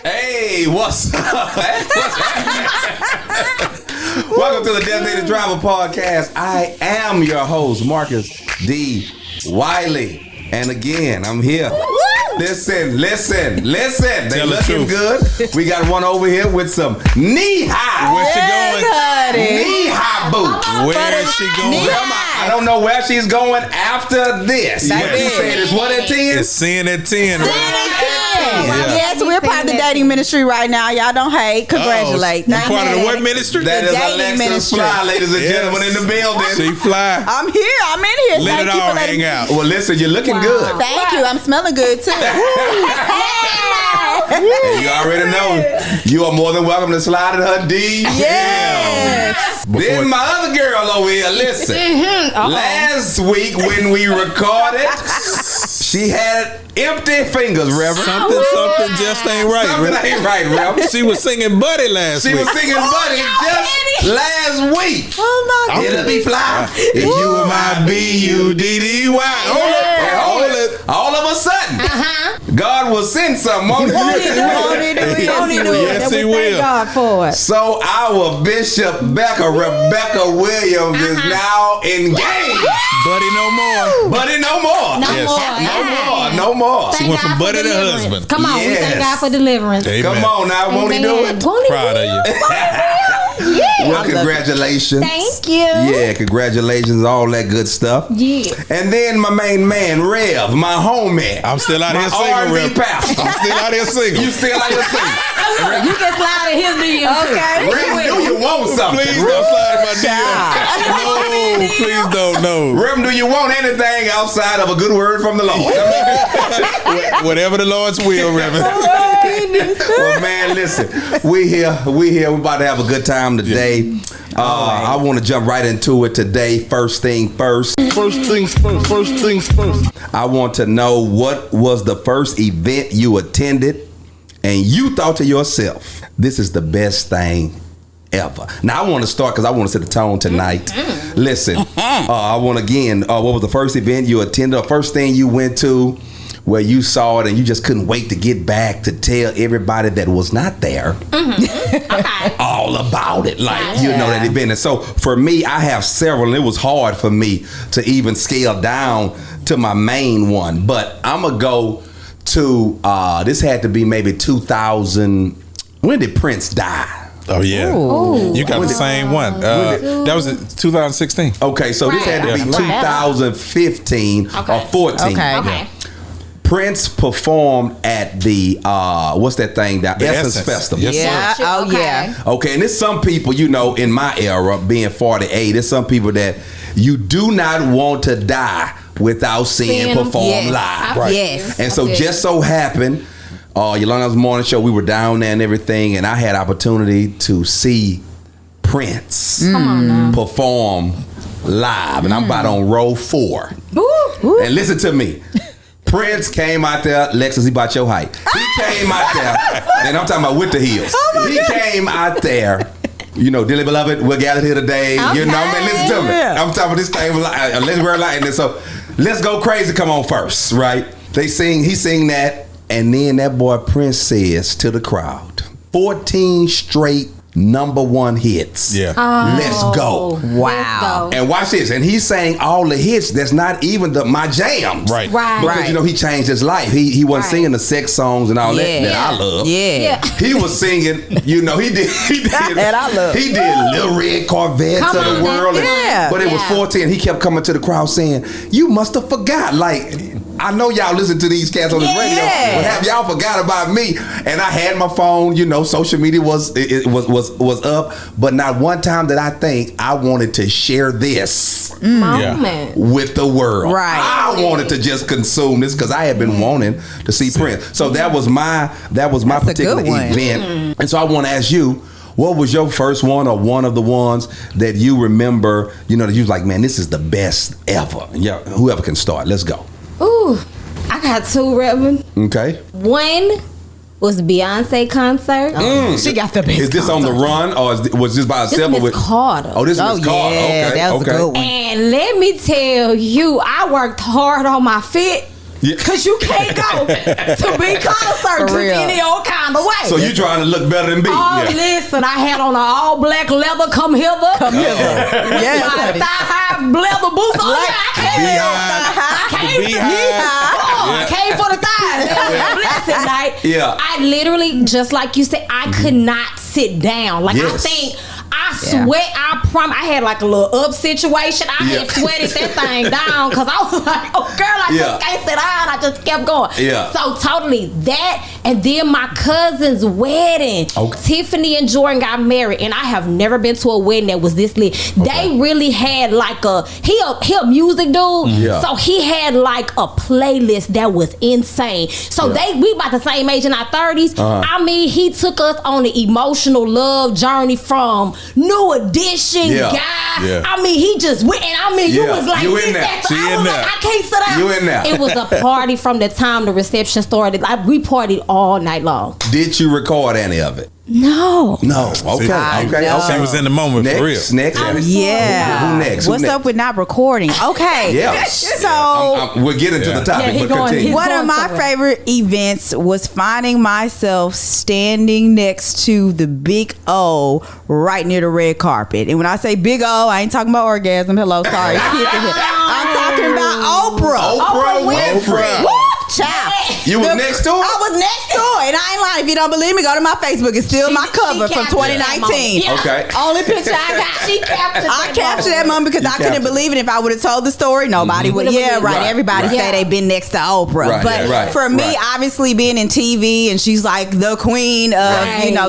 Hey, what's up? Welcome to the Designated Driver Podcast. I am your host, Marcus D. Wiley. And again, I'm here. Listen. They looking good. We got one over here with some knee-high. Where's she going? Knee-high boots. Where is she going? I don't know where she's going after this. But she said it's what at 10? It's sin at 10. Yes, we're part of the dating ministry right now. Y'all don't hate. Congratulate. You part of the what ministry? That is dating Alexis ministry. Fly, ladies and gentlemen, in the building. She fly. I'm here. I'm in here. Let Thank it you all for letting hang out. Well, listen, you're looking good. Thank you. I'm smelling good too. And you already know you are more than welcome to slide in her D. Yes. Then my other girl over here, listen. Last week when we recorded, she had empty fingers, Reverend. Something just ain't right. Something ain't right, Reverend. She was singing Buddy last week. She was singing Buddy just last week. Oh my God. It'll be fly if you were my B-U-D-D-Y. Hold it. All of a sudden, God will send something on Yes, he will. God for it. So our Bishop Rebecca Williams is now engaged. Buddy no more. Buddy no more. No more. She went from buddy to husband. Come on, we thank God for deliverance. Amen. Come on now, won't he do it? Proud of you. Well, congratulations. Thank you. Yeah, congratulations, all that good stuff. Yeah. And then my main man, Rev, my homie. I'm still out my here single, R&B Rev. pastor. I'm still out here single. You still out here single. You can slide in his DM too. Rev, do you want something? Please don't slide in my DM. No, please don't. No. Rev, do you want anything outside of a good word from the Lord? Whatever the Lord's will, Reverend. Well, man, listen, we here. We're about to have a good time today. I want to jump right into it today. First things first. I want to know, what was the first event you attended and you thought to yourself, this is the best thing ever? Now, I want to start because I want to set the tone tonight. Listen, I want again, what was the first event you attended, or first thing you went to where you saw it and you just couldn't wait to get back to tell everybody that was not there all about it, like, you know, that event. And so for me, I have several, and it was hard for me to even scale down to my main one, but I'm gonna go to this had to be maybe 2000. When did Prince die? Oh, yeah. Ooh. You got the same one. That was 2016. Okay, so this had to be 2015 or 14. Okay. Prince performed at the what's that thing down? Essence Festival. Yes, Yeah. sir. Oh yeah. Okay, and there's some people, you know, in my era, being 48, there's some people that you do not want to die without seeing perform live. Right. Yes. And so just so happened, Yolanda's morning show, we were down there and everything, and I had opportunity to see Prince perform live, and I'm about on row 4. And listen to me. Prince came out there, Lexus, he about your height. He came out there, and I'm talking about with the heels. He came out there, you know, dearly beloved, we're gathered here today. You know, man, listen to me. I'm talking about this thing, let's wear light. And so, let's go crazy, come on first, right? He sing that, and then that boy Prince says to the crowd, 14 straight #1 hits. Yeah. Let's go. Wow. And watch this. And he's saying all the hits that's not even my jams. Right. Because, you know, he changed his life. He wasn't singing the sex songs and all that I love. Yeah. He was singing, you know, he did That I love. He did Little Red Corvettes of the world. But it was 14. He kept coming to the crowd saying, you must have forgot. Like, I know y'all listen to these cats on this radio, but have y'all forgot about me? And I had my phone, you know, social media was up, but not one time did I think I wanted to share this Moment with the world. Right. I wanted to just consume this because I had been wanting to see Prince. So that was my particular event. And so I want to ask you, what was your first one, or one of the ones that you remember, you know, that you was like, man, this is the best ever? Yeah, whoever can start. Let's go. Ooh, I got 2, Reverend. Okay. One was the Beyonce concert. She got the best. Is this on the run, or was this by herself? This Miss Carter. Oh, this is Miss Carter. Okay, that was a good one. And let me tell you, I worked hard on my fit. Because you can't go to be concert just any old kind of way. So you trying to look better than B. Listen, I had on an all black leather come hither. With my thigh-high leather boots on. I came for the thighs. Blessed night. I literally, just like you said, I could not sit down. Like I think, I sweat, I promise. I had like a little up situation. I had sweated that thing down because I was like, oh girl, I just can't sit down. I just kept going. So totally that, and then my cousin's wedding. Tiffany and Jordan got married, and I have never been to a wedding that was this lit. They really had like he a music dude. So he had like a playlist that was insane. So we about the same age in our 30s. I mean, he took us on an emotional love journey from New Edition guy. I mean, he just went, and I mean, you was like, you in there. I was like, I can't sit down. You in there. It was a party from the time the reception started. We partied all night long. Did you record any of it? No. Okay. She was in the moment for real. Next. Yeah. Who next? What's up with not recording? Okay. So we'll get into the topic, but continue. One of my favorite events was finding myself standing next to the big O right near the red carpet. And when I say big O, I ain't talking about orgasm. Hello, sorry. I'm talking about Oprah Winfrey. Child. You was next to her? I was next to her. And I ain't lying. If you don't believe me, go to my Facebook. It's still my cover from 2019. Okay. Only picture I got. I captured that moment because I couldn't believe it. If I would have told the story, nobody would. Everybody say they've been next to Oprah. But for me, obviously being in TV, and she's like the queen of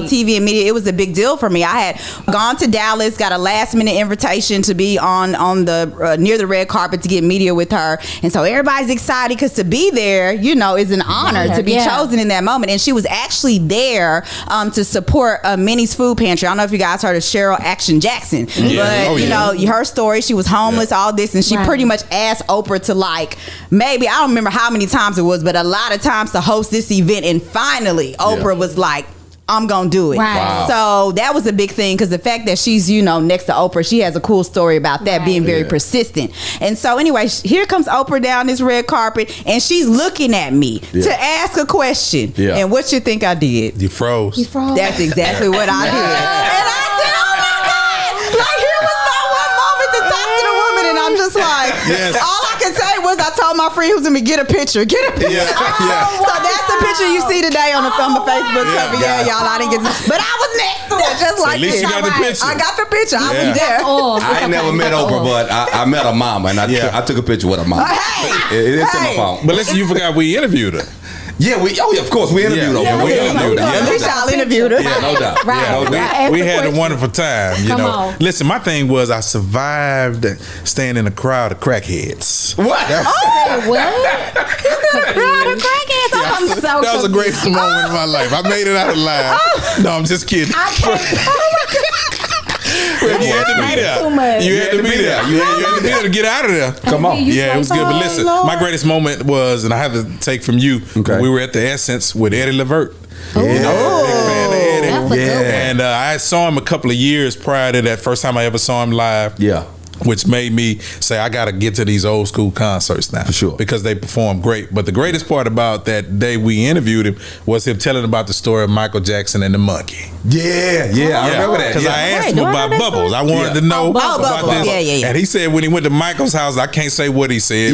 TV and media, it was a big deal for me. I had gone to Dallas, got a last minute invitation to be on the near the red carpet to get media with her, and so everybody's excited because to be there, is an honor to be chosen in that moment. And she was actually there to support Minnie's Food Pantry. I don't know if you guys heard of Cheryl Action Jackson, but her story, she was homeless, all this, and she pretty much asked Oprah to, like, maybe, I don't remember how many times it was, but a lot of times to host this event. And finally Oprah was like, I'm gonna do it. Wow. So that was a big thing because the fact that she's next to Oprah, she has a cool story about that being very persistent. And so anyway, here comes Oprah down this red carpet, and she's looking at me to ask a question. And what you think I did? You froze. That's exactly what I did. And I said, oh my God, like here was my one moment to talk to the woman, and I'm just like, all I can say was I told my friend who's in me, get a picture. So that's the picture you see today on the Facebook cover. Y'all, I didn't get to, but I was next to it, just like at least this. You got the picture. I got the picture. I was there. I ain't never met Oprah, but I met her mama, and I took a picture with her mama. It's in my phone. But listen, you forgot we interviewed her. Of course, we interviewed her. At least y'all interviewed her. Yeah, no doubt. We had a wonderful time. Listen, my thing was I survived staying in a crowd of crackheads. What? That was the greatest moment in my life. I made it out alive. No, I'm just kidding. You had to be there. You had to be there. You had to be there to get out of there. Come on. Yeah, it was good. But listen, my greatest moment was, and I have to take from you, we were at the Essence with Eddie Levert. Big fan of Eddie. And I saw him a couple of years prior to that first time I ever saw him live. Which made me say, I got to get to these old school concerts now. For sure. Because they perform great. But the greatest part about that day we interviewed him was him telling about the story of Michael Jackson and the monkey. I remember that. Because I asked him about Bubbles. I wanted to know about this. And he said when he went to Michael's house, I can't say what he said.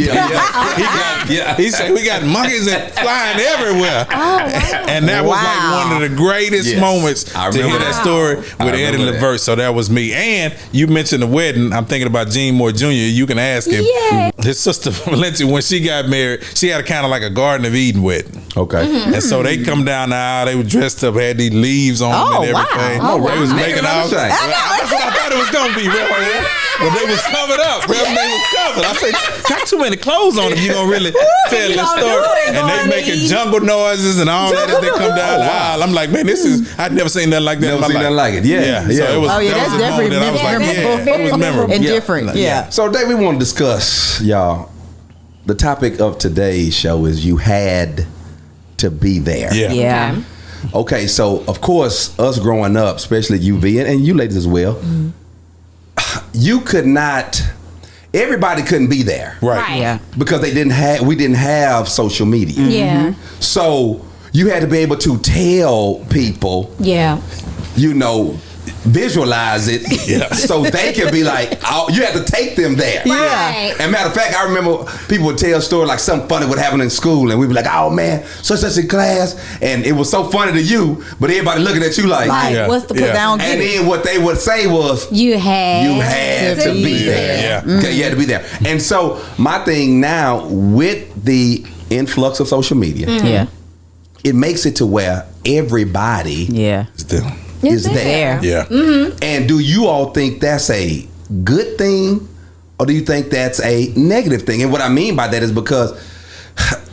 He said, we got monkeys that flying everywhere. And that was like one of the greatest moments to hear that story with Eddie Levert. So that was me. And you mentioned the wedding. I'm thinking about Gene Moore Jr. You can ask him. His sister Valencia, when she got married, she had a kind of like a Garden of Eden wedding. And so they come down the aisle, they were dressed up, had these leaves on them and everything. They was making out. That's what I thought it was gonna be, Reverend. But they was covered up. Reverend, they was covered. I said, got too many clothes on if you gonna really tell the story. And they making jungle noises and all that as they come down the aisle. I'm like, man, this is, I'd never seen nothing like that in my life. Never seen nothing like it. So it was, that's definitely memorable. It was memorable. And different. So today we want to discuss, y'all, the topic of today's show is you had to be there. Okay, so of course, us growing up, especially UV and you ladies as well, you could not, everybody couldn't be there. Right. Yeah. Because we didn't have social media. Yeah. So you had to be able to tell people, Yeah. you know, visualize it so they can be like, oh, you have to take them there. Right. And matter of fact, I remember people would tell stories like something funny would happen in school, and we'd be like, oh man, such in class, and it was so funny to you, but everybody looking at you like what's the and then what they would say was, you had to be there. Yeah. Okay, you had to be there. And so my thing now with the influx of social media, it makes it to where everybody is there. Yeah. And do you all think that's a good thing, or do you think that's a negative thing? And what I mean by that is because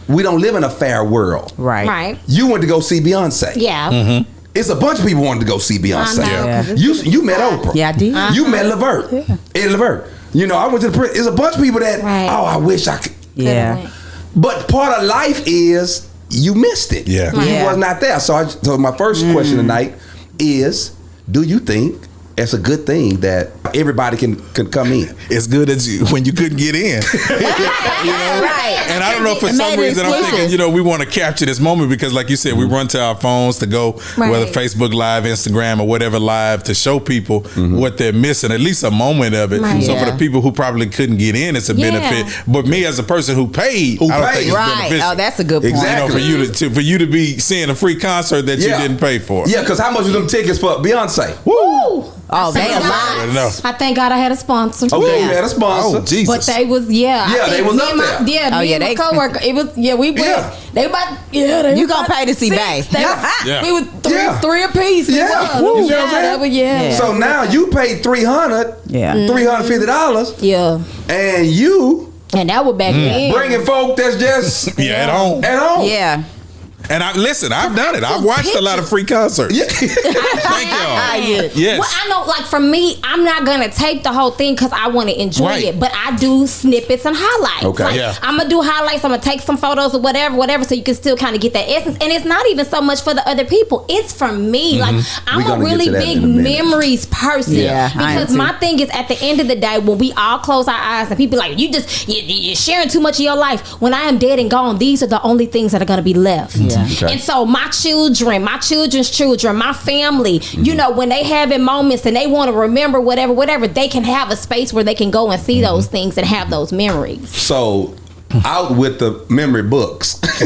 we don't live in a fair world. Right. You went to go see Beyonce. Yeah. It's a bunch of people wanted to go see Beyonce. Yeah. You met Oprah. Yeah, I did. You met Levert. Eddie Levert. You know, I went to the prison. It's a bunch of people that, I wish I could. Yeah. But part of life is you missed it. Yeah. You was not there. So my first question tonight is, do you think it's a good thing that everybody can come in? It's good as when you couldn't get in. You know? Right. And I don't know, for some reason I'm thinking, you know, we want to capture this moment because like you said, we run to our phones to go, whether Facebook Live, Instagram, or whatever live, to show people what they're missing, at least a moment of it. Right. So for the people who probably couldn't get in, it's a benefit. But me as a person who paid, I don't think it's beneficial. Oh, that's a good point. Exactly. You know, for you to be seeing a free concert that you didn't pay for. Yeah, because how much were them tickets for Beyonce? Woo! Oh, they a lot. I thank God I had a sponsor. Okay, you had a sponsor. Oh, Jesus. But they was they was up there. Me and my coworker. It was we went. Yeah. They about You gonna pay to see Bay? We were three apiece. Yeah. You see what I'm saying? Yeah. So now you paid $350. Yeah. And you And that was back then. bringing folk that's just at home. Yeah. And I've done it. I've watched a lot of free concerts. Yeah. Thank y'all. Yes. Well, I know, like for me, I'm not gonna tape the whole thing because I want to enjoy it, but I do snippets and highlights. Okay. Like, I'm gonna do highlights. I'm gonna take some photos or whatever, so you can still kind of get that essence. And it's not even so much for the other people; it's for me. Like I'm a really big memories person. Yeah, because my thing is, at the end of the day, when we all close our eyes and people like you're sharing too much of your life. When I am dead and gone, these are the only things that are gonna be left. Yeah. Okay. And so my children, my children's children, my family, you know, when they having moments and they want to remember whatever, they can have a space where they can go and see those things and have those memories. So out with the memory books. That's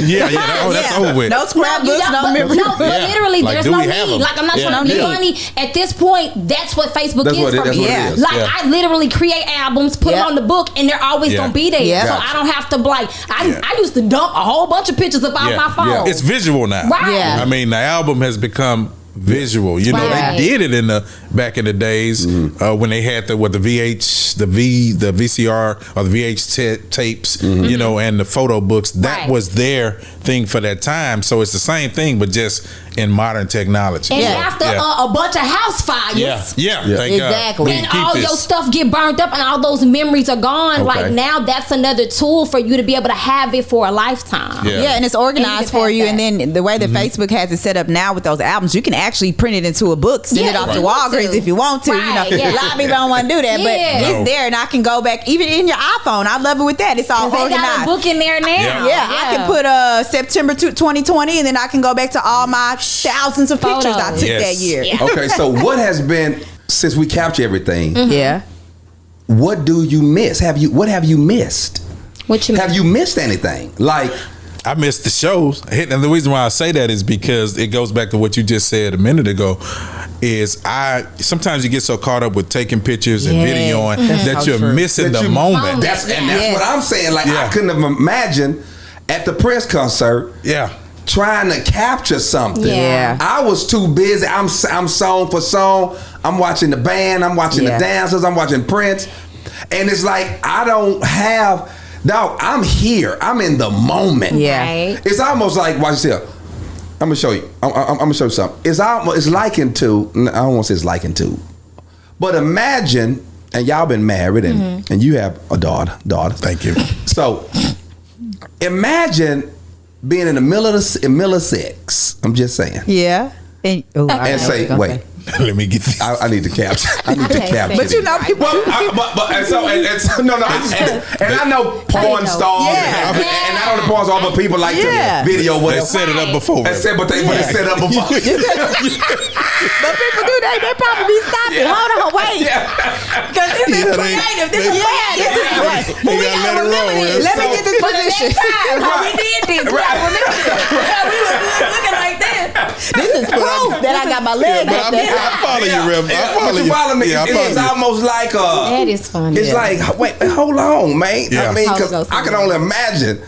over with. No scrapbooks, no memory. No, but literally, Like, there's do no we have need. them? Like, I'm not trying to be funny. At this point, that's what Facebook That's is what it- for that's me. what it is. Like, I literally create albums, put them on the book, and they're always gonna be there. Yeah. So I don't have to like. I used to dump a whole bunch of pictures about my phone. It's visual now. Right. Yeah. I mean, the album has become visual. You know, Right. they did it back in the days when they had the VCR or the VH tapes, you know, and the photo books. That was their thing for that time. So it's the same thing, but just in modern technology. And after a bunch of house fires. Thank Exactly. God. And all your stuff get burned up and all those memories are gone. Okay. Like now that's another tool for you to be able to have it for a lifetime. Yeah, and it's organized for you. And then the way that Facebook has it set up now with those albums, you can actually print it into a book, send it off to Walgreens if you want to. Right, You know, a lot of people don't want to do that, but it's there, and I can go back even in your iPhone. I love it with that. It's all They organized. got a book in there now. Yeah, I can put September 2020, and then I can go back to all my thousands of pictures I took that year. Yeah. Okay, so what has been, since we capture everything, Yeah. what do you miss? What have you missed? What you Have you missed anything? Like, I missed the shows. And the reason why I say that is because it goes back to what you just said a minute ago. Is sometimes you get so caught up with taking pictures and videoing that you're missing the moment. That's what I'm saying. Like, I couldn't have imagined at the press concert. Trying to capture something. Yeah. I was too busy. I'm song for song. I'm watching the band. I'm watching the dancers. I'm watching Prince. And it's like, I don't have, dog, I'm here. I'm in the moment. Yeah. Right. It's almost like, watch this here. I'm gonna show you. I'm gonna show you something. It's likened to, I don't want to say it's likened to, but imagine, and y'all been married and you have a daughter. Thank you. So imagine being in the middle of sex. I'm just saying. Yeah. And say, wait. Let me get this. I need to capture. I need to capture. But you know, people. And I know porn stars, and I know the porn stars, but people like to video whatever. They set it up before. But they set it up before. But people do that. They probably be stopping. Hold on, wait. Because this is creative. This is creative. We gotta remember this. Let me get this position. How we did this. We gotta remember this. We was looking like this. This is proof that I got my leg up there. I follow you, Rev. I follow you. It's almost like that is funny. It's like, wait, hold on, man. I mean, because I can only imagine.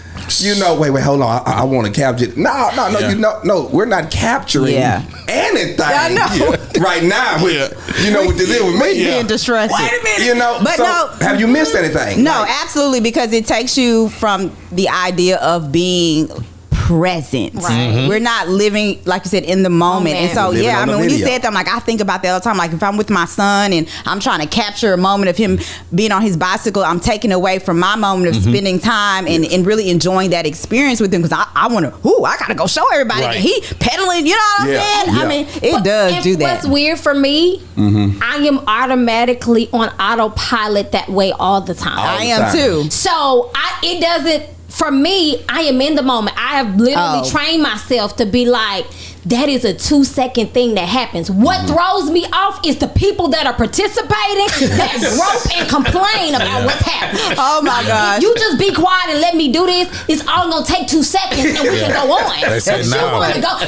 Wait, hold on. I want to capture it. No, we're not capturing anything right now. With this with me. Being distressed. Wait a minute. But have you missed anything? No, absolutely, because it takes you from the idea of being present. Right. We're not living, like you said, in the moment. And so, I mean, when you said that, I'm like, I think about that all the time. Like, if I'm with my son and I'm trying to capture a moment of him being on his bicycle, I'm taking away from my moment of spending time and really enjoying that experience with him, because I want to, I got to go show everybody that he pedaling, you know what I'm saying? I mean, it does do that. What's weird for me, I am automatically on autopilot that way all the time. I am too. So, it doesn't, for me, I am in the moment. I have literally trained myself to be like, that is a 2-second thing that happens. What throws me off is the people that are participating that grope and complain about what's happening. Oh my gosh. You just be quiet and let me do this. It's all gonna take 2 seconds and we can go on. They say she want to go,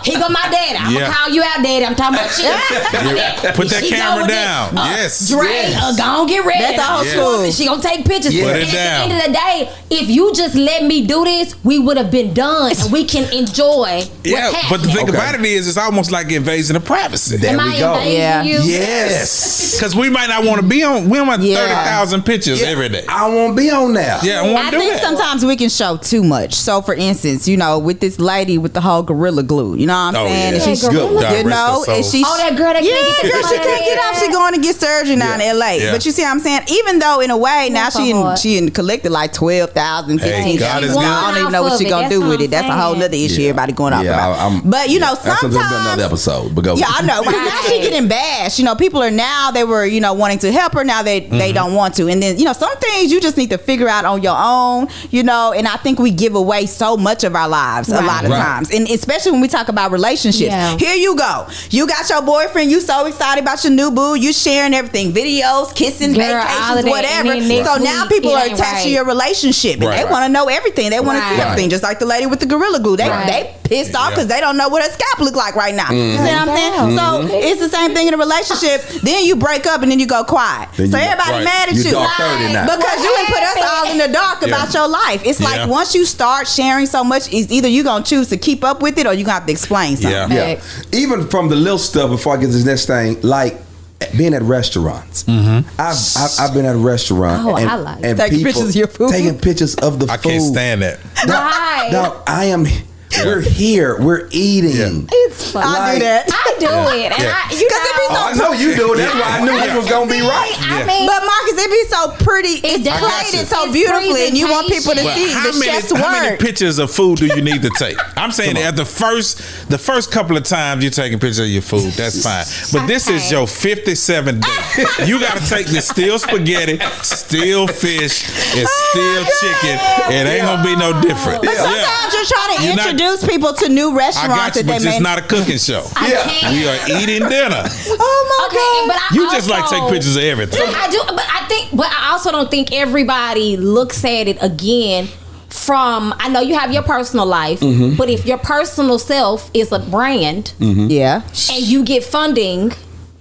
here go my daddy. I'm gonna call you out, daddy. I'm talking about shit. Put that camera down. Yes. Dre, go on, get ready. That's old school. She gonna take pictures. Put it At down. the end of the day, if you just let me do this, we would have been done and we can enjoy what's happening. But the thing about it is, it's almost like invasion of privacy. There we go. You? Yes. Because we might not want to be on. We don't want 30,000 pictures every day. I won't be on there. Yeah, I think sometimes we can show too much. So, for instance, with this lady with the whole Gorilla Glue, you know what I'm saying? Yeah. And she's good. and she's that girl that can't get she can't get off. She going to get surgery now in LA. Yeah. But you see what I'm saying? Even though in a way now she collected like 12,000, 15,000. God is good. I don't even know what she gonna do with it. That's a whole other issue. Everybody going off about. But sometimes another episode. But go. Yeah, I know. But now she getting bashed. People are now they were wanting to help her. Now they don't want to. And then some things you just need to figure out on your own. And I think we give away so much of our lives a lot of times, and especially when we talk about relationships. Yeah. Here you go. You got your boyfriend. You so excited about your new boo. You sharing everything, videos, kissing, vacations, whatever. So now people are attached to your relationship, and they want to know everything. They want to see everything, just like the lady with the Gorilla Glue. They pissed off because they don't know what her scalp look like right now. You see what I'm saying? So it's the same thing in a relationship. Then you break up and then you go quiet. So everybody mad at you dark 30 now. because you didn't put us all in the dark about your life. It's like once you start sharing so much, it's either you gonna choose to keep up with it or you gonna have to explain something. Yeah. Even from the little stuff before I get to this next thing, like being at restaurants. I've been at a restaurant and taking people pictures of your food. Taking pictures of the food. I can't stand that. Now, I am. We're here. We're eating. It's fun. I do that. I do it. And I know you do it. That's why I knew this was gonna be right. But Marcus, it be so pretty. It's plated so beautifully, and you want people to see the chef's work. How many pictures of food do you need to take? I'm saying at the first couple of times you're taking pictures of your food, that's fine. But this is your 57th day. You got to take this still spaghetti, still fish, and still chicken. It ain't gonna be no different. But sometimes you're trying to introduce people to new restaurants that they but it's not a cooking show. We are eating dinner. Oh my God! But you just like take pictures of everything. I do, but I also don't think everybody looks at it again from. I know you have your personal life, but if your personal self is a brand, and you get funding,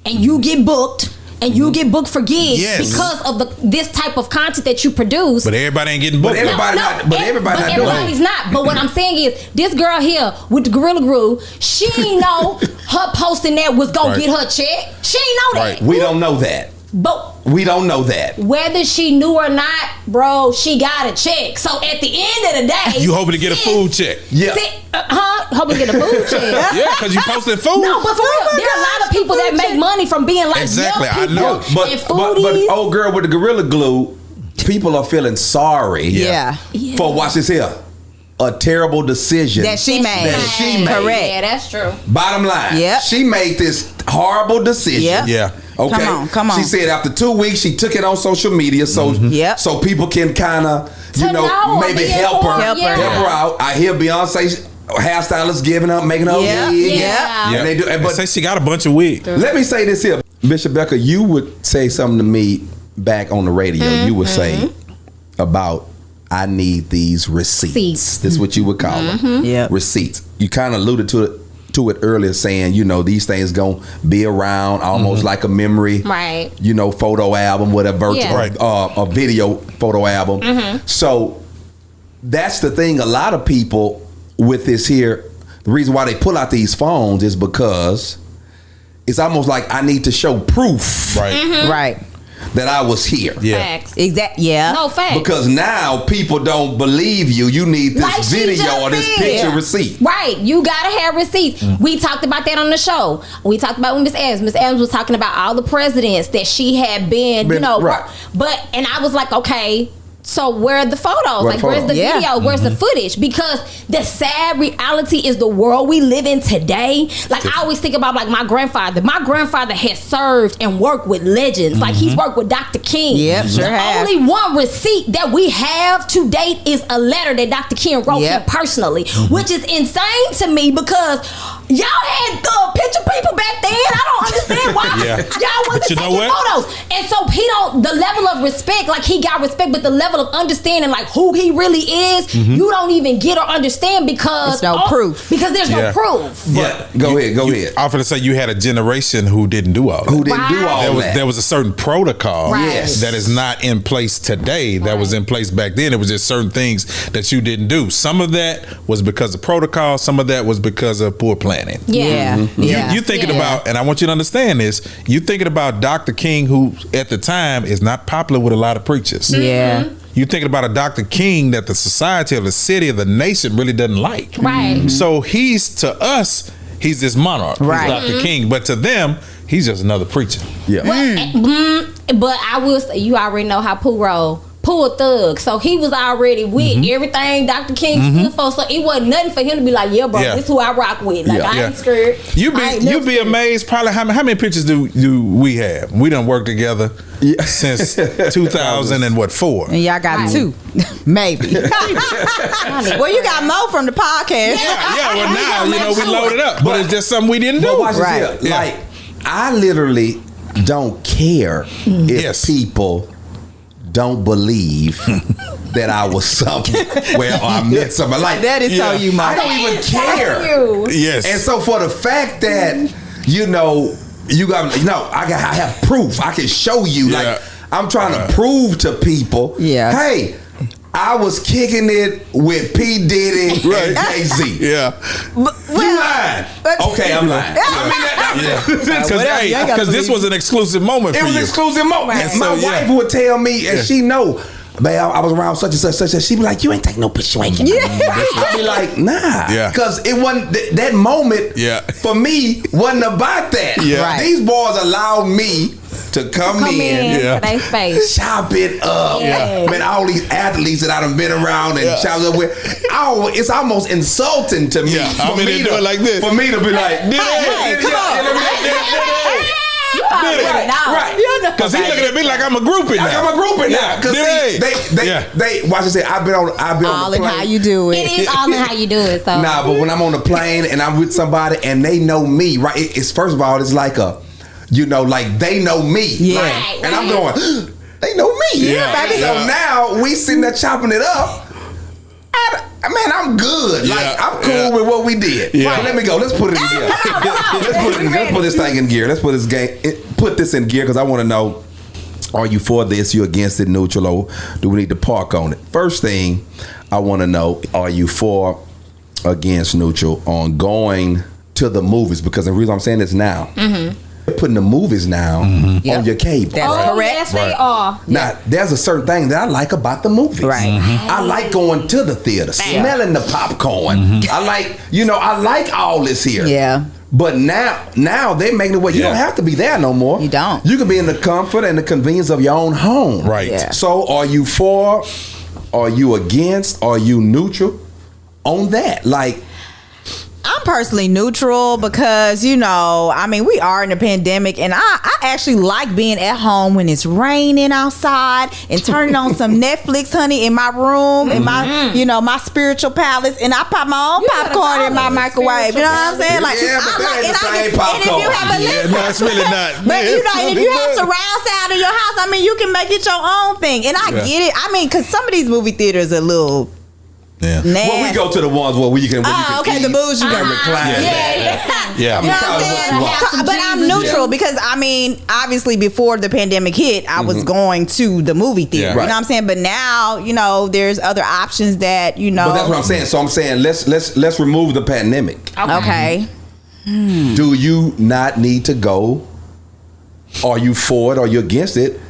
and you get booked. And you get booked for gigs because of this type of content that you produce. But everybody ain't getting booked. Everybody's not. But what I'm saying is, this girl here with the Gorilla Glue, she ain't know her posting that was gonna get her check. She ain't know that. We don't know that. But we don't know that. Whether she knew or not, bro, she got a check. So at the end of the day, you hoping to get a food check? Yeah. Hoping to get a food check. Yeah, because you posted food. No, but for real, there are a lot of people that make money from being like exactly. young people. I know, but old girl with the Gorilla Glue, people are feeling sorry. For watch this here. A terrible decision that she made. Correct. Yeah, that's true. Bottom line, she made this horrible decision. Yeah. Okay. Come on. She said after 2 weeks, she took it on social media so people can kind of, maybe help her out. I hear Beyonce hairstylist giving up, making her wig. And they do. But say she got a bunch of wigs. Let me say this here, Bishop Becca. You would say something to me back on the radio. You would say about, I need these receipts. This is what you would call them. Receipts. You kind of alluded to it earlier, saying, these things gonna be around almost like a memory, right? Photo album with a virtual, a video photo album. So that's the thing. A lot of people with this here, the reason why they pull out these phones is because it's almost like I need to show proof, right, that I was here. Facts. Exactly. Yeah. No facts. Because now people don't believe you. You need this like video or this picture receipt. Right. You gotta have receipts. We talked about that on the show. We talked about when Miss Adams. Miss Adams was talking about all the presidents that she had been, right. And I was like, okay, so where are the photos? Where's the video? Where's the footage? Because the sad reality is the world we live in today. Like, I always think about my grandfather. My grandfather has served and worked with legends. Like, he's worked with Dr. King. Yep, sure has. Only one receipt that we have to date is a letter that Dr. King wrote him personally, which is insane to me because y'all had picture people back then. I don't understand why y'all wasn't taking photos. And so the level of respect, like he got respect, but the level of understanding, like who he really is, you don't even get or understand because there's no proof. Because there's no proof. Go ahead. I often say you had a generation who didn't do all that. Who didn't do all that. There was a certain protocol that is not in place today that was in place back then. It was just certain things that you didn't do. Some of that was because of protocol. Some of that was because of poor planning. You thinking about, and I want you to understand this, you thinking about Dr. King, who at the time is not popular with a lot of preachers. You're thinking about a Dr. King that the society of the city of the nation really doesn't like. Right. So he's, to us, he's this monarch. Right. He's Dr. King. But to them, he's just another preacher. Yeah. But I will say, you already know how Pooh roll. Pooh a thug, so he was already with everything Dr. King stood for. So it wasn't nothing for him to be like, yeah, bro, this is who I rock with. Like, I ain't scared. You'd be amazed. Probably how many pictures do we have? We done worked together since 2004. And y'all got 2, maybe. Well, you got more from the podcast. Well, now we loaded up, but it's just something we didn't do. Watch this here. Like, I literally don't care if people don't believe that I was somewhere or I met somebody. Like, that is so you, Mike. I don't even care. Yes. And so for the fact that I have proof. I can show you. Like, I'm trying to prove to people. Hey, I was kicking it with P. Diddy and Jay-Z. You lying. Okay, I'm lying. Because this was an exclusive moment for you. It was an exclusive moment. And my wife would tell me, and she know, babe, I was around such and such, and she'd be like, you ain't taking no picture, you ain't getting I'd be like, nah. Because it wasn't, that moment for me wasn't about that. These boys allowed me to come in to their space, chop it up. Man, all these athletes that I done been around and chopped up with, it's almost insulting to me. For me to do it like this. For me to be like, come on. Right. Because he's looking at me like I'm a groupie now. Like I'm a groupie now. Because they watch this say, I've been on all the plane. in how you do it. It is all in how you do it. So nah, but when I'm on the plane and I'm with somebody and they know me, right? It's first of all, it's like like they know me. And I'm going, they know me. Baby. So now we sitting there chopping it up. I'm good. Like, I'm cool with what we did. Let me go. Let's put it in gear. Let's put this thing in gear. Let's put this in gear because I want to know: are you for this? You against it? Neutral? Or do we need to park on it? First thing I want to know: are you for, against, neutral on going to the movies? Because the reason I'm saying this now. Putting the movies now on your cable. That's correct. Yes, they are. Now, there's a certain thing that I like about the movies. I like going to the theater, smelling the popcorn. I like, I like all this here. But now they're making it where you don't have to be there no more. You don't. You can be in the comfort and the convenience of your own home. Right. So are you for, are you against, are you neutral on that? Like, I'm personally neutral because, you know, I mean, we are in a pandemic, and I actually like being at home when it's raining outside and turning on some Netflix, honey, in my room, in my, you know, my spiritual palace, and I pop my own popcorn in my microwave. You know what I'm saying? Like, yeah, but that ain't the same popcorn. And if you have a no, it's really not. But you know, and if you have surround sound in your house, I mean, you can make it your own thing. And I get it. I mean, because some of these movie theaters are a little. Yeah. Well, we go to the ones where you can. Okay, the bougie you can recline. Yeah. You know what I'm saying? But I'm neutral because I mean, obviously, before the pandemic hit, I was going to the movie theater. You know what I'm saying? But now, you know, there's other options that you know. But that's what I'm saying. So I'm saying let's remove the pandemic. Okay. Do you not need to go? Are you for it or you against it?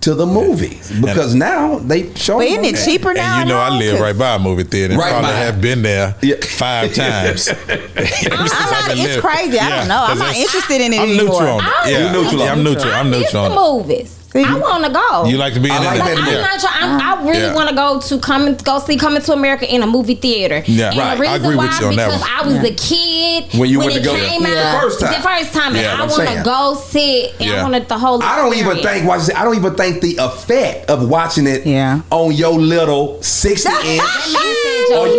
To the movies because now they show. But isn't it cheaper now? And you know, I live right by a movie theater. Right probably by. have been there 5 times. It's crazy. I don't know. I'm not interested in it I'm anymore. neutral on it. Yeah, I'm neutral. I'm neutral on it. Movies. I want to go. You like to be in like it? I really want to go to Coming to America in a movie theater. Yeah, and right. the reason I agree why with you on that because one. I was a kid when it came out the first time. and I want to go sit and I wanted the whole. I don't even think. I don't even think the effect of watching it on your little 60-inch. Because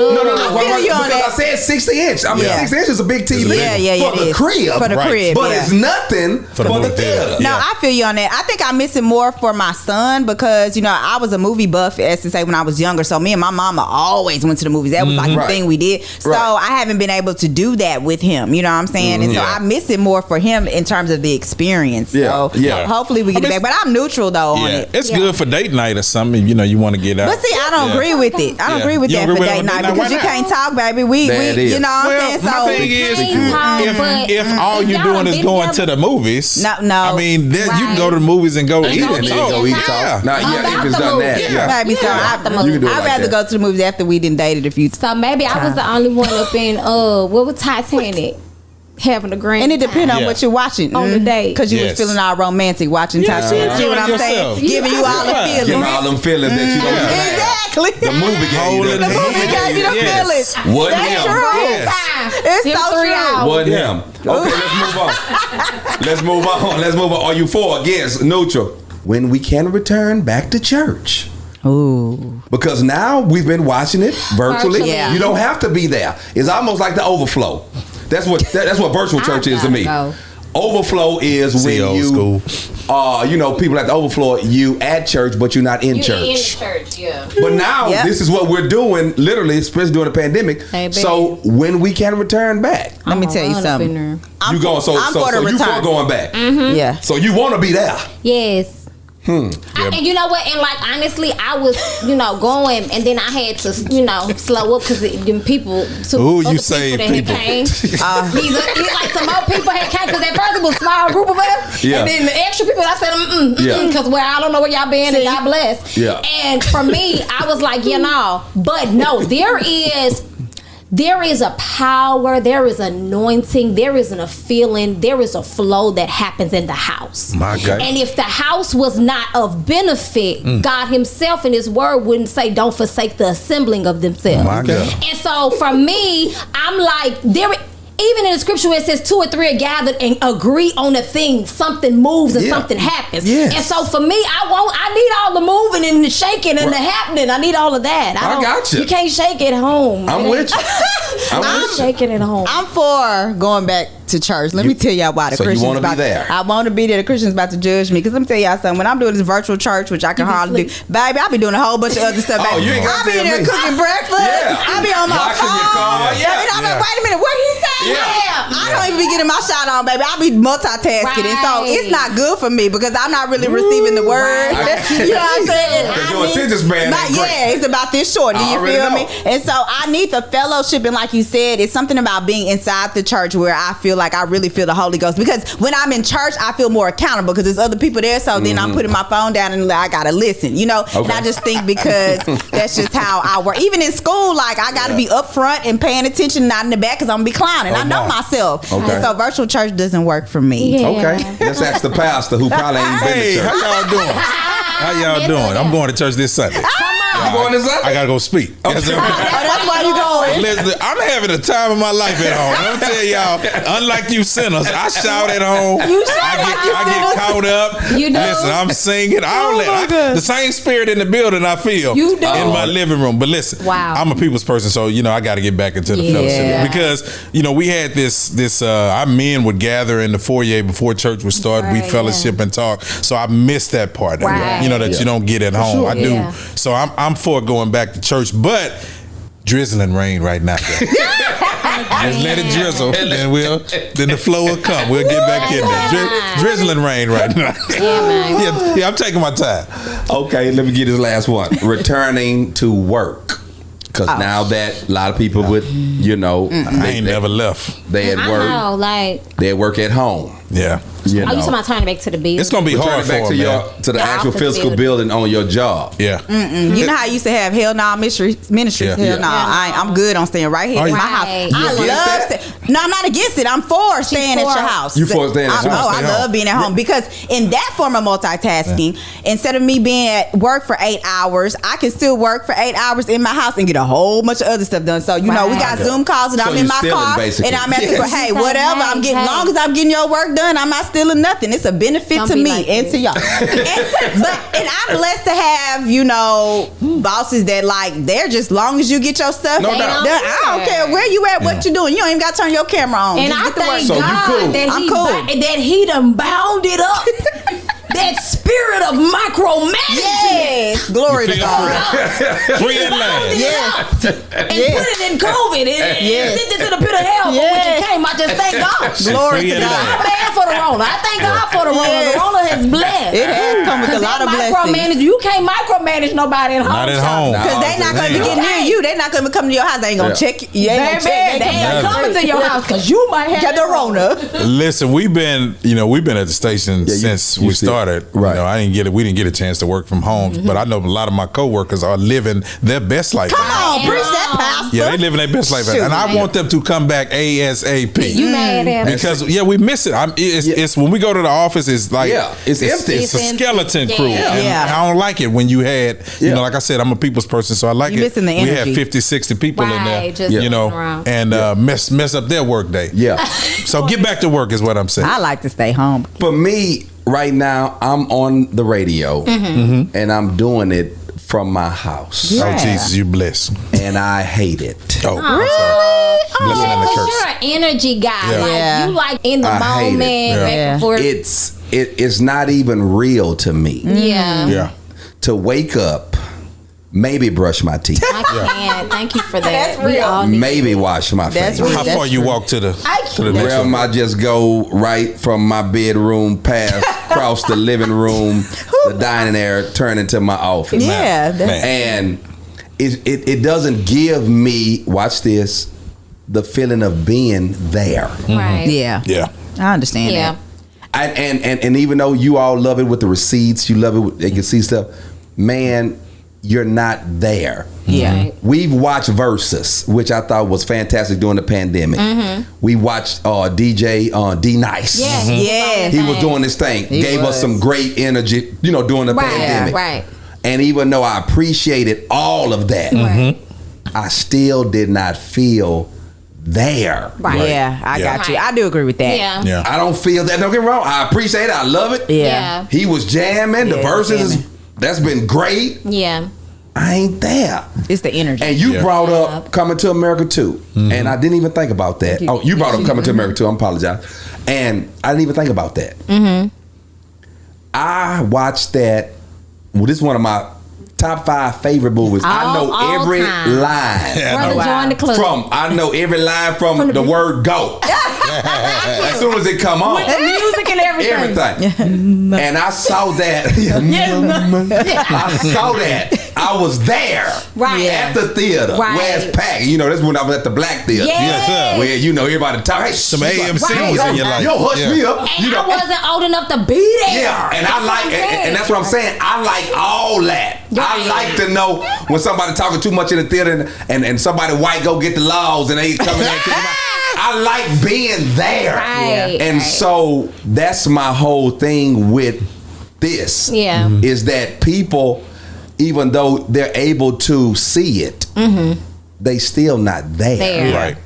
I said 60-inch. I mean, 60-inch is a big TV for the crib. For the crib, but it's nothing for the theater. No, I feel you on that. I think I miss it more for my son because, you know, I was a movie buff, as to say, when I was younger. So me and my mama always went to the movies. That was like the thing we did. So I haven't been able to do that with him. You know what I'm saying? And so I miss it more for him in terms of the experience. So hopefully we get it back. But I'm neutral though on it. It's good for date night or something. You know, you want to get out. But see, I don't agree with it. I don't agree with that for date night because you can't talk, baby. We you know what I'm saying? So my thing is, if all you're doing is going to the movies, no. I mean, you can go to the movies and go eat and go eat. If it's done that, maybe so. I'd rather go to the movies after we done dated a few times. So maybe I was the only one up in what was Titanic having a grand. And it depends on what you're watching on the day because you was feeling all romantic watching Titanic. See what I'm saying? Giving you all the feelings. Giving all them feelings that you don't exactly. The movie gave you the feelings. Wasn't him. True. It's so true. Wasn't him. Okay, let's move on. Are you for or against? Neutral. When we can return back to church. Ooh. Because now we've been watching it virtually. Yeah. You don't have to be there. It's almost like the overflow. That's what virtual church is to me. Overflow is when you you know, people at the overflow, you at church, but you're not in church. But now this is what we're doing, literally, especially during the pandemic. Hey, so when we can return back, let me tell you something. You going so you for going back? Mm-hmm. Yeah. So you want to be there? Yes. And you know what? And like honestly, I was going, and then I had to slow up because people. You say people? He's like some more people had came because at first it was a small group of us, and then the extra people. I said, because I don't know where y'all been, and God bless. Yeah. And for me, I was like, but no, there is a power, there is anointing, there isn't a feeling, there is a flow that happens in the house. My God. And if the house was not of benefit, God himself in his word wouldn't say, don't forsake the assembling of themselves. My God. And so for me, I'm like, even in the scripture where it says 2 or 3 are gathered and agree on a thing, something moves and something happens. Yes. And so for me, I need all the moving and the shaking and the happening. I need all of that. I got you. You can't shake at home. I'm with you. I'm shaking at home. I'm for going back to church. Let me tell y'all why the Christians you want to be there. I want to be there. The Christians about to judge me because let me tell y'all something. When I'm doing this virtual church, which I can hardly do, baby, I be doing a whole bunch of other stuff. Oh, you ain't got to I be in there cooking breakfast. I be on my phone. And I'm like, wait a minute, what he say? I don't even be getting my shot on, baby. I be multitasking, and so it's not good for me because I'm not really receiving the word. You know what I'm saying? Your attention span ain't great. It's about this short. Do you feel me? And so I need the fellowship, and like you said, it's something about being inside the church where I feel like I really feel the Holy Ghost, because when I'm in church I feel more accountable because there's other people there, so then I'm putting my phone down and I gotta listen, and I just think because that's just how I work. Even in school, like I gotta be up front and paying attention, not in the back because I'm gonna be clowning. I know myself. And so virtual church doesn't work for me. Okay, let's ask the pastor who probably ain't been to church. How y'all doing? I'm going to church this Sunday. I'm going this Sunday. I gotta go speak. Okay. That's why you going. Listen, I'm having a time of my life at home. I'm tell y'all, unlike you sinners, I shout at home. I get caught up. You know? Listen, I'm singing. The same spirit in the building I feel in my living room. But listen, I'm a people's person, so I got to get back into the fellowship because we had this. Our men would gather in the foyer before church would start. We fellowship and talk. So I miss that part. That you don't get at home. Sure. I do. So I'm for going back to church, but drizzling rain right now. Just let it drizzle, then the flow will come. We'll get back in there. Drizzling rain right now. Yeah, I'm taking my time. Okay, let me get this last one. Returning to work. Because now that a lot of people would, I ain't never left. They at work. They at work at home. Yeah. You talking about turning back to the building? It's gonna be hard back for to the actual physical building on your job. Yeah. You know how I used to have Hell Nah Ministries? Hell Nah. I'm good on staying right here in my house. I love No, I'm not against it. I'm for staying at your house. You for staying at your house? I love being at home because in that form of multitasking, instead of me being at work for 8 hours, I can still work for 8 hours in my house and get a whole bunch of other stuff done. So we got Zoom calls and I'm in my car and I'm at the hey, whatever. I'm getting long as I'm getting your work done, I'm not stealing nothing. It's a benefit to me and to y'all. and I'm blessed to have, bosses that they're just long as you get your stuff. No doubt. I don't care where you at, what you doing. You don't even got to turn your camera on. And I thank God that he done bound it up. That spirit of micromanagement. Yes. Glory to God. Free at last. Yes. And put it in COVID. And sent it to the pit of hell from which it came. I just thank God. Glory to God. I'm mad for the Rona. I thank God for the Rona. The Rona has blessed. It has come with a lot of blessings. You can't micromanage nobody at home. Not at home. Because they're not going to get near you. They're not going to come to your house. They ain't going to check you. They ain't coming to your house because you might have the Rona. Listen, we've been at the station since we started. Right. We didn't get a chance to work from home, but I know a lot of my coworkers are living their best life. Come on, preach that, pastor. Yeah, they living their best life, and I want them to come back ASAP. You mad at because we miss it. It's when we go to the office, it's like it's empty. It's a skeleton crew. Yeah. And I don't like it when you had like I said, I'm a people's person, so I like missing the energy. We have 50, 60 people in there, just and mess up their work day. Yeah. So get back to work is what I'm saying. I like to stay home. For me, right now, I'm on the radio and I'm doing it from my house. Yeah. Oh, Jesus, you bless. And I hate it. Oh, really? Blessing and the curse. You're an energy guy. You like in the moment. Back and forth. It's not even real to me. Yeah. To wake up, maybe brush my teeth. I can't. Thank you for that. That's real. Maybe wash my face. How far you walk to the next one? I just go right from my bedroom past across the living room, the dining area, turn into my office. Yeah. And it doesn't give me, watch this, the feeling of being there. Right. Yeah. I understand that. And even though you all love it with the receipts, you love it, they can see stuff, man, you're not there. Yeah. We've watched Versus, which I thought was fantastic during the pandemic. We watched DJ D Nice. Yes. He was doing this thing. Gave us some great energy, during the pandemic. Right. And even though I appreciated all of that, I still did not feel there. Right. Yeah, I got you. I do agree with that. Yeah. I don't feel that. Don't get me wrong. I appreciate it. I love it. Yeah. He was jamming. The verses that's been great. Yeah. I ain't there. It's the energy. And you brought up Coming to America 2. And I didn't even think about that. Oh, you brought up Coming to America 2. I apologize. And I didn't even think about that. I watched that. Well, this is one of my top 5 favorite movies. I know every line. Join the club. I know every line from the word go. As soon as it come on. With the music and everything. And I saw that. I saw that. I was there. At the theater. Where it's packed. That's when I was at the Black Theater. Yes, where, everybody talk. Hey, some AMCs in your life. Yo, hush me up. And I wasn't old enough to be there. Yeah. And I like, and that's what I'm saying. I like all that. I like to know when somebody talking too much in the theater and somebody white go get the laws and they coming in. I like being there. And so that's my whole thing with this. Is that people, even though they're able to see it, they still not there. Right.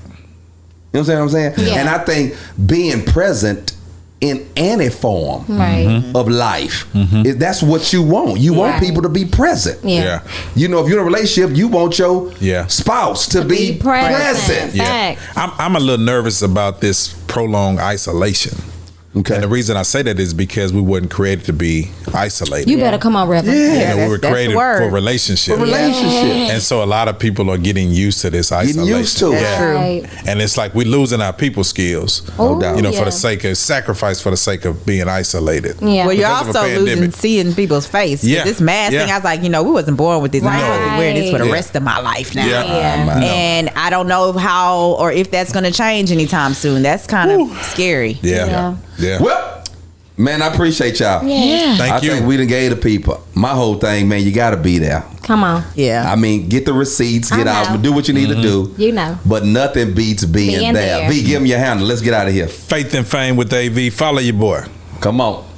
You know what I'm saying? Yeah. And I think being present in any form of life, that's what you want. You want people to be present. Yeah. You know, if you're in a relationship, you want your spouse to be present. Yeah. I'm a little nervous about this prolonged isolation. Okay. And the reason I say that is because we weren't created to be isolated. You better come on, Reverend. Yeah, we were created for relationship. And so a lot of people are getting used to this isolation. Getting used to it. Yeah. And it's like we're losing our people skills. No doubt. You know, for the sake of sacrifice, for the sake of being isolated. Yeah. Well, you're also losing seeing people's face. Yeah. This mask thing, I was like, you know, we wasn't born with this. I'm supposed to be wearing this for the rest of my life now. And I don't know how or if that's going to change anytime soon. That's kind of scary. Yeah. Well, man, I appreciate y'all. Thank you. I think we done gave the people. My whole thing, man, you got to be there. Come on. I mean, get the receipts, get out, do what you need to do. You know. But nothing beats being there. V, give him your handle. Let's get out of here. Faith and Fame with AV. Follow your boy. Come on.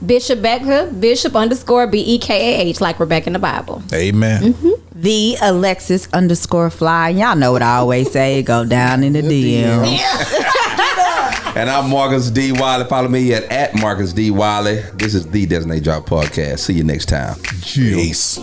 Bishop Becca, Bishop_BEKAH, like Rebecca in the Bible. Amen. The Alexis _Fly. Y'all know what I always say. Go down in the DM. And I'm Marcus D. Wiley. Follow me at Marcus D. Wiley. This is the Designated Drop Podcast. See you next time. Peace.